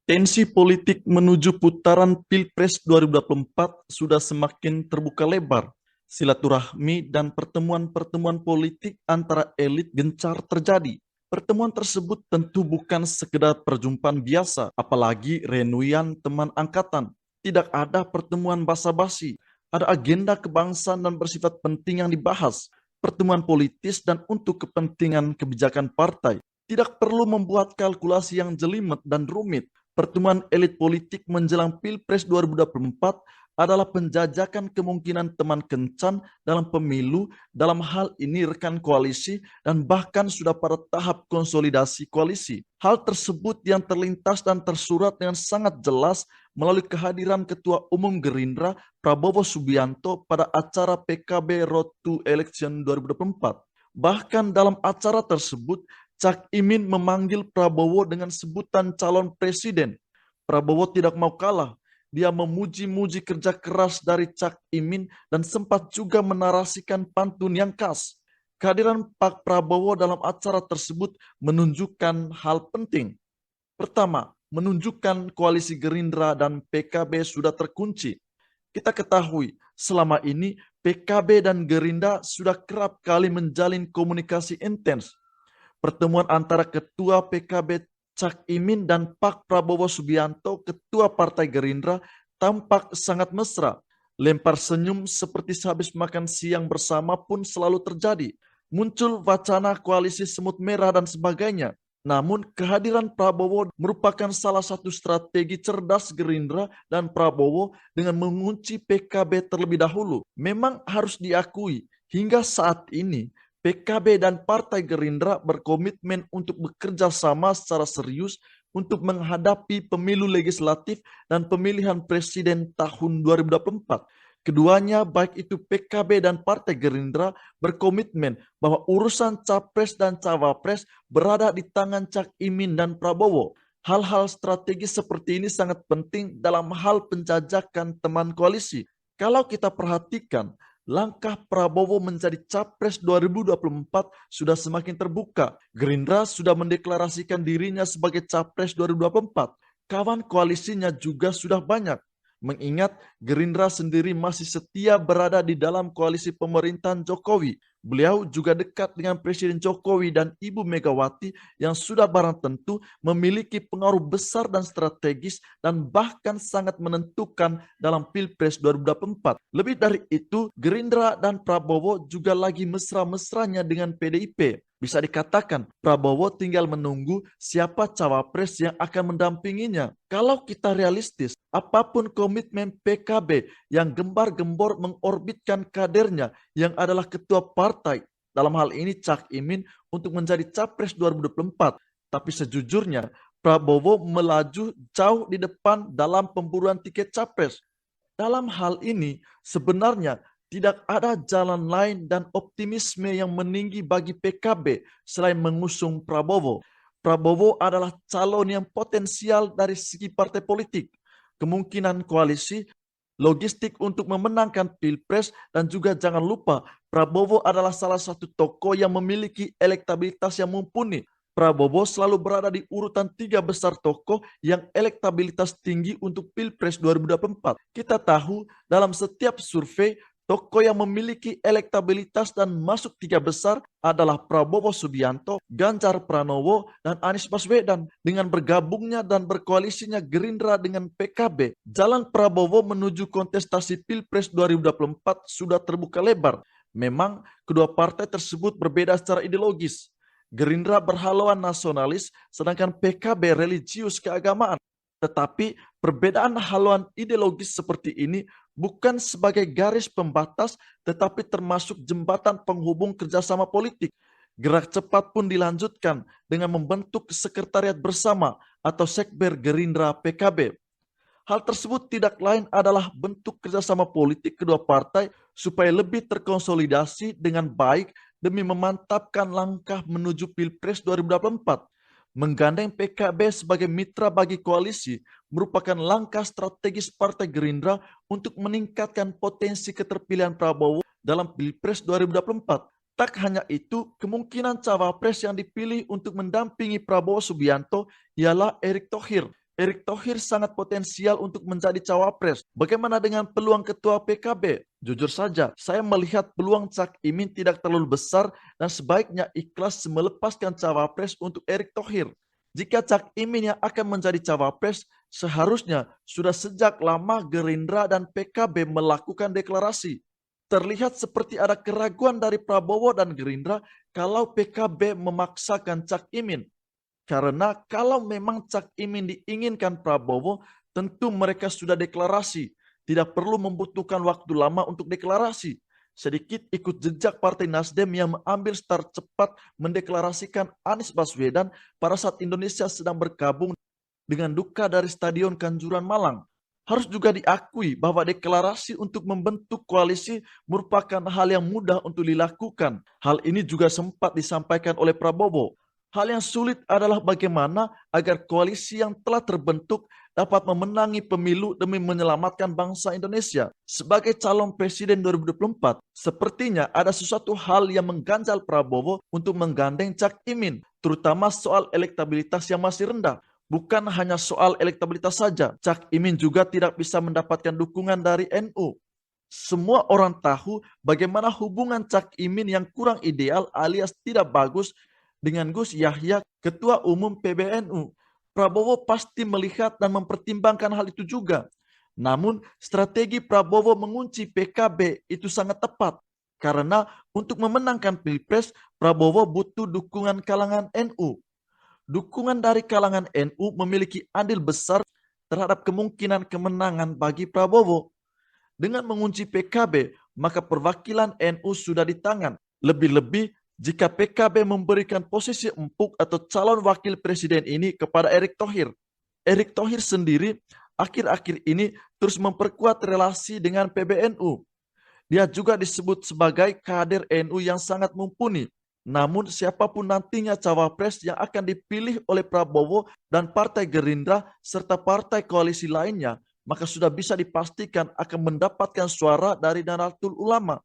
Tensi politik menuju putaran Pilpres 2024 sudah semakin terbuka lebar. Silaturahmi dan pertemuan-pertemuan politik antara elit gencar terjadi. Pertemuan tersebut tentu bukan sekedar perjumpaan biasa, apalagi reunian teman angkatan. Tidak ada pertemuan basa-basi, ada agenda kebangsaan dan bersifat penting yang dibahas. Pertemuan politis dan untuk kepentingan kebijakan partai. Tidak perlu membuat kalkulasi yang jelimet dan rumit. Pertemuan elit politik menjelang Pilpres 2024 adalah penjajakan kemungkinan teman kencan dalam pemilu, dalam hal ini rekan koalisi, dan bahkan sudah pada tahap konsolidasi koalisi. Hal tersebut yang terlintas dan tersurat dengan sangat jelas melalui kehadiran Ketua Umum Gerindra Prabowo Subianto pada acara PKB Road to Election 2024. Bahkan dalam acara tersebut, Cak Imin memanggil Prabowo dengan sebutan calon presiden. Prabowo tidak mau kalah. Dia memuji-muji kerja keras dari Cak Imin dan sempat juga menarasikan pantun yang khas. Kehadiran Pak Prabowo dalam acara tersebut menunjukkan hal penting. Pertama, menunjukkan koalisi Gerindra dan PKB sudah terkunci. Kita ketahui, selama ini PKB dan Gerindra sudah kerap kali menjalin komunikasi intens. Pertemuan antara Ketua PKB Cak Imin dan Pak Prabowo Subianto, Ketua Partai Gerindra, tampak sangat mesra. Lempar senyum seperti sehabis makan siang bersama pun selalu terjadi. Muncul wacana koalisi semut merah dan sebagainya. Namun kehadiran Prabowo merupakan salah satu strategi cerdas Gerindra dan Prabowo dengan mengunci PKB terlebih dahulu. Memang harus diakui, hingga saat ini PKB dan Partai Gerindra berkomitmen untuk bekerja sama secara serius untuk menghadapi pemilu legislatif dan pemilihan presiden tahun 2024. Keduanya, baik itu PKB dan Partai Gerindra, berkomitmen bahwa urusan Capres dan Cawapres berada di tangan Cak Imin dan Prabowo. Hal-hal strategis seperti ini sangat penting dalam hal penjajakan teman koalisi. Kalau kita perhatikan, langkah Prabowo menjadi Capres 2024 sudah semakin terbuka. Gerindra sudah mendeklarasikan dirinya sebagai Capres 2024. Kawan koalisinya juga sudah banyak. Mengingat Gerindra sendiri masih setia berada di dalam koalisi pemerintahan Jokowi. Beliau juga dekat dengan Presiden Jokowi dan Ibu Megawati yang sudah barang tentu memiliki pengaruh besar dan strategis dan bahkan sangat menentukan dalam Pilpres 2024. Lebih dari itu, Gerindra dan Prabowo juga lagi mesra-mesranya dengan PDIP. Bisa dikatakan Prabowo tinggal menunggu siapa cawapres yang akan mendampinginya. Kalau kita realistis, apapun komitmen PKB yang gembar-gembor mengorbitkan kadernya yang adalah ketua partai, dalam hal ini Cak Imin, untuk menjadi Capres 2024. Tapi sejujurnya, Prabowo melaju jauh di depan dalam pemburuan tiket Capres. Dalam hal ini, sebenarnya tidak ada jalan lain dan optimisme yang meninggi bagi PKB selain mengusung Prabowo. Prabowo adalah calon yang potensial dari segi partai politik, kemungkinan koalisi, logistik untuk memenangkan Pilpres, dan juga jangan lupa Prabowo adalah salah satu tokoh yang memiliki elektabilitas yang mumpuni. Prabowo selalu berada di urutan 3 besar tokoh yang elektabilitas tinggi untuk Pilpres 2024. Kita tahu dalam setiap survei, tokoh yang memiliki elektabilitas dan masuk 3 besar adalah Prabowo Subianto, Ganjar Pranowo, dan Anies Baswedan. Dengan bergabungnya dan berkoalisinya Gerindra dengan PKB, jalan Prabowo menuju kontestasi Pilpres 2024 sudah terbuka lebar. Memang kedua partai tersebut berbeda secara ideologis. Gerindra berhaluan nasionalis, sedangkan PKB religius keagamaan. Tetapi perbedaan haluan ideologis seperti ini bukan sebagai garis pembatas, tetapi termasuk jembatan penghubung kerjasama politik. Gerak cepat pun dilanjutkan dengan membentuk sekretariat bersama atau Sekber Gerindra PKB. Hal tersebut tidak lain adalah bentuk kerjasama politik kedua partai supaya lebih terkonsolidasi dengan baik demi memantapkan langkah menuju Pilpres 2024. Menggandeng PKB sebagai mitra bagi koalisi merupakan langkah strategis Partai Gerindra untuk meningkatkan potensi keterpilihan Prabowo dalam Pilpres 2024. Tak hanya itu, kemungkinan cawapres yang dipilih untuk mendampingi Prabowo Subianto ialah Erick Thohir. Erick Thohir sangat potensial untuk menjadi cawapres. Bagaimana dengan peluang ketua PKB? Jujur saja, saya melihat peluang Cak Imin tidak terlalu besar dan sebaiknya ikhlas melepaskan cawapres untuk Erick Thohir. Jika Cak Imin yang akan menjadi cawapres, seharusnya sudah sejak lama Gerindra dan PKB melakukan deklarasi. Terlihat seperti ada keraguan dari Prabowo dan Gerindra kalau PKB memaksakan Cak Imin. Karena kalau memang Cak Imin diinginkan Prabowo, tentu mereka sudah deklarasi. Tidak perlu membutuhkan waktu lama untuk deklarasi. Sedikit ikut jejak Partai Nasdem yang mengambil start cepat mendeklarasikan Anies Baswedan pada saat Indonesia sedang berkabung dengan duka dari Stadion Kanjuruhan Malang. Harus juga diakui bahwa deklarasi untuk membentuk koalisi merupakan hal yang mudah untuk dilakukan. Hal ini juga sempat disampaikan oleh Prabowo. Hal yang sulit adalah bagaimana agar koalisi yang telah terbentuk dapat memenangi pemilu demi menyelamatkan bangsa Indonesia. Sebagai calon presiden 2024, sepertinya ada sesuatu hal yang mengganjal Prabowo untuk menggandeng Cak Imin, terutama soal elektabilitas yang masih rendah. Bukan hanya soal elektabilitas saja, Cak Imin juga tidak bisa mendapatkan dukungan dari NU. Semua orang tahu bagaimana hubungan Cak Imin yang kurang ideal alias tidak bagus dengan Gus Yahya, Ketua Umum PBNU. Prabowo pasti melihat dan mempertimbangkan hal itu juga. Namun, strategi Prabowo mengunci PKB itu sangat tepat. Karena untuk memenangkan Pilpres, Prabowo butuh dukungan kalangan NU. Dukungan dari kalangan NU memiliki andil besar terhadap kemungkinan kemenangan bagi Prabowo. Dengan mengunci PKB, maka perwakilan NU sudah di tangan. Lebih-lebih jika PKB memberikan posisi empuk atau calon wakil presiden ini kepada Erick Thohir. Erick Thohir sendiri akhir-akhir ini terus memperkuat relasi dengan PBNU. Dia juga disebut sebagai kader NU yang sangat mumpuni. Namun siapapun nantinya cawapres yang akan dipilih oleh Prabowo dan Partai Gerindra serta partai koalisi lainnya, maka sudah bisa dipastikan akan mendapatkan suara dari Nahdlatul Ulama.